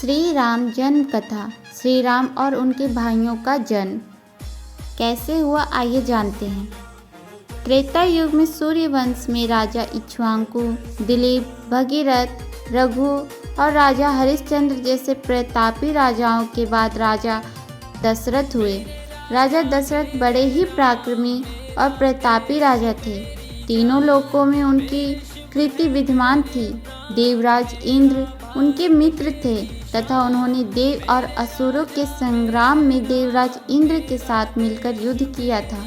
श्री राम जन्म कथा। श्री राम और उनके भाइयों का जन्म कैसे हुआ, आइए जानते हैं। त्रेता युग में सूर्य वंश में राजा इक्ष्वाकु, दिलीप, भगीरथ, रघु और राजा हरिश्चंद्र जैसे प्रतापी राजाओं के बाद राजा दशरथ हुए। राजा दशरथ बड़े ही पराक्रमी और प्रतापी राजा थे। तीनों लोकों में उनकी कीर्ति विद्यमान थी। देवराज इंद्र उनके मित्र थे तथा उन्होंने देव और असुरों के संग्राम में देवराज इंद्र के साथ मिलकर युद्ध किया था।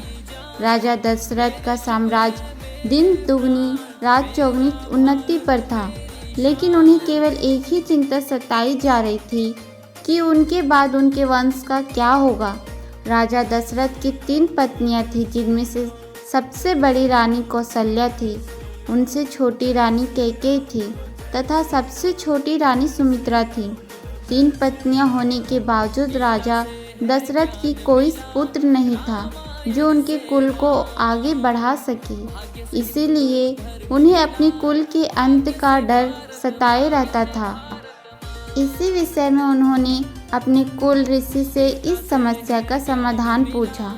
राजा दशरथ का साम्राज्य दिन दुगनी रात चौगनी उन्नति पर था, लेकिन उन्हें केवल एक ही चिंता सताई जा रही थी कि उनके बाद उनके वंश का क्या होगा। राजा दशरथ की 3 पत्नियां थीं, जिनमें से सबसे बड़ी रानी कौशल्या थी, उनसे छोटी रानी कैकेयी थी तथा सबसे छोटी रानी सुमित्रा थी। 3 पत्नियां होने के बावजूद राजा दशरथ की कोई पुत्र नहीं था जो उनके कुल को आगे बढ़ा सके, इसीलिए उन्हें अपने कुल के अंत का डर सताए रहता था। इसी विषय में उन्होंने अपने कुल ऋषि से इस समस्या का समाधान पूछा।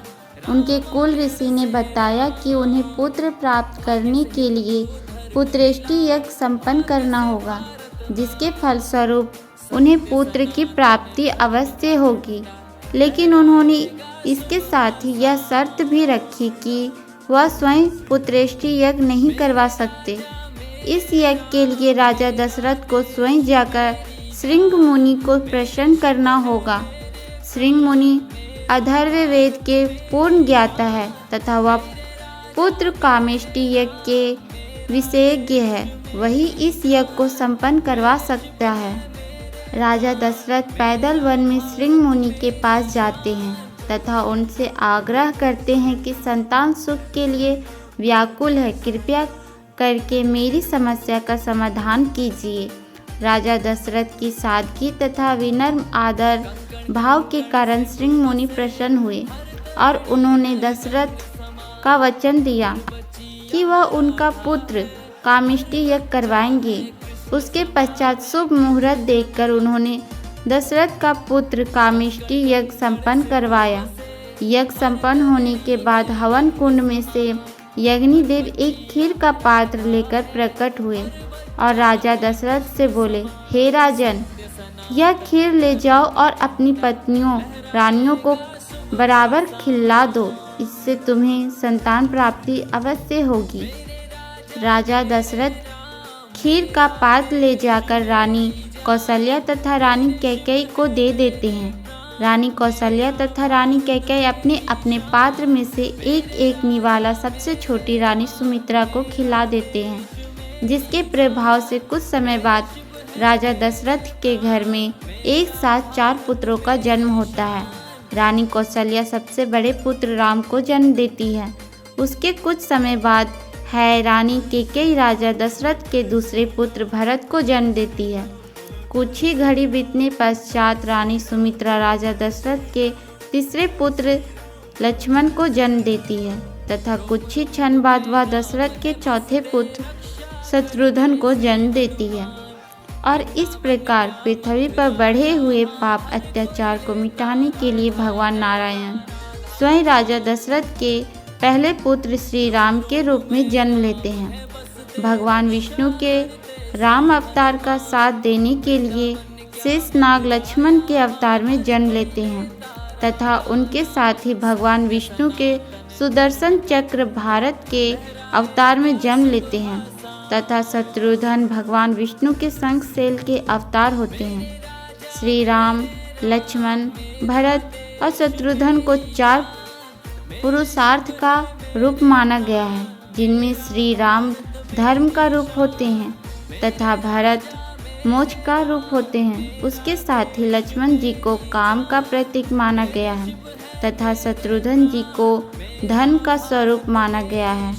उनके कुल ऋषि ने बताया कि उन्हें पुत्र प्राप्त करने के लिए पुत्रेष्टि यज्ञ संपन्न करना होगा, जिसके फलस्वरूप उन्हें पुत्र की प्राप्ति अवश्य होगी। लेकिन उन्होंने इसके साथ ही यह शर्त भी रखी कि वह स्वयं पुत्रेष्टि यज्ञ नहीं करवा सकते। इस यज्ञ के लिए राजा दशरथ को स्वयं जाकर श्रृंग मुनि को प्रसन्न करना होगा। श्रृंग मुनि अथर्व वेद के पूर्ण ज्ञाता है तथा वह पुत्र कामेष्टि यज्ञ के विशेषज्ञ है। वही इस यज्ञ को संपन्न करवा सकता है। राजा दशरथ पैदल वन में श्रृंग मुनि के पास जाते हैं तथा उनसे आग्रह करते हैं कि संतान सुख के लिए व्याकुल है, कृपया करके मेरी समस्या का समाधान कीजिए। राजा दशरथ की सादगी तथा विनम्र आदर भाव के कारण श्रृंग मुनि प्रसन्न हुए और उन्होंने दशरथ का वचन दिया कि वह उनका पुत्र कामेष्टि यज्ञ करवाएंगे। उसके पश्चात शुभ मुहूर्त देखकर उन्होंने दशरथ का पुत्र कामेष्टि यज्ञ संपन्न करवाया। यज्ञ संपन्न होने के बाद हवन कुंड में से यज्ञदेव एक खीर का पात्र लेकर प्रकट हुए और राजा दशरथ से बोले, हे राजन, यह खीर ले जाओ और अपनी पत्नियों रानियों को बराबर खिला दो, इससे तुम्हें संतान प्राप्ति अवश्य होगी। राजा दशरथ खीर का पात्र ले जाकर रानी कौशल्या तथा रानी कैकेयी को दे देते हैं। रानी कौशल्या तथा रानी कैकेयी अपने अपने पात्र में से एक एक निवाला सबसे छोटी रानी सुमित्रा को खिला देते हैं, जिसके प्रभाव से कुछ समय बाद राजा दशरथ के घर में एक साथ 4 पुत्रों का जन्म होता है। रानी कौशल्या सबसे बड़े पुत्र राम को जन्म देती है। उसके कुछ समय बाद है रानी कैकेयी राजा दशरथ के दूसरे पुत्र भरत को जन्म देती है। कुछ ही घड़ी बीतने पश्चात रानी सुमित्रा राजा दशरथ के तीसरे पुत्र लक्ष्मण को जन्म देती है तथा कुछ ही क्षण बाद वह दशरथ के चौथे पुत्र शत्रुघ्न को जन्म देती है। और इस प्रकार पृथ्वी पर बढ़े हुए पाप अत्याचार को मिटाने के लिए भगवान नारायण स्वयं राजा दशरथ के पहले पुत्र श्री राम के रूप में जन्म लेते हैं। भगवान विष्णु के राम अवतार का साथ देने के लिए शेषनाग लक्ष्मण के अवतार में जन्म लेते हैं तथा उनके साथ ही भगवान विष्णु के सुदर्शन चक्र भारत के अवतार में जन्म लेते हैं तथा शत्रुघ्न भगवान विष्णु के शंख शैल के अवतार होते हैं। श्री राम, लक्ष्मण, भरत और शत्रुघ्न को 4 पुरुषार्थ का रूप माना गया है, जिनमें श्री राम धर्म का रूप होते हैं तथा भरत मोक्ष का रूप होते हैं। उसके साथ ही लक्ष्मण जी को काम का प्रतीक माना गया है तथा शत्रुघ्न जी को धन का स्वरूप माना गया है।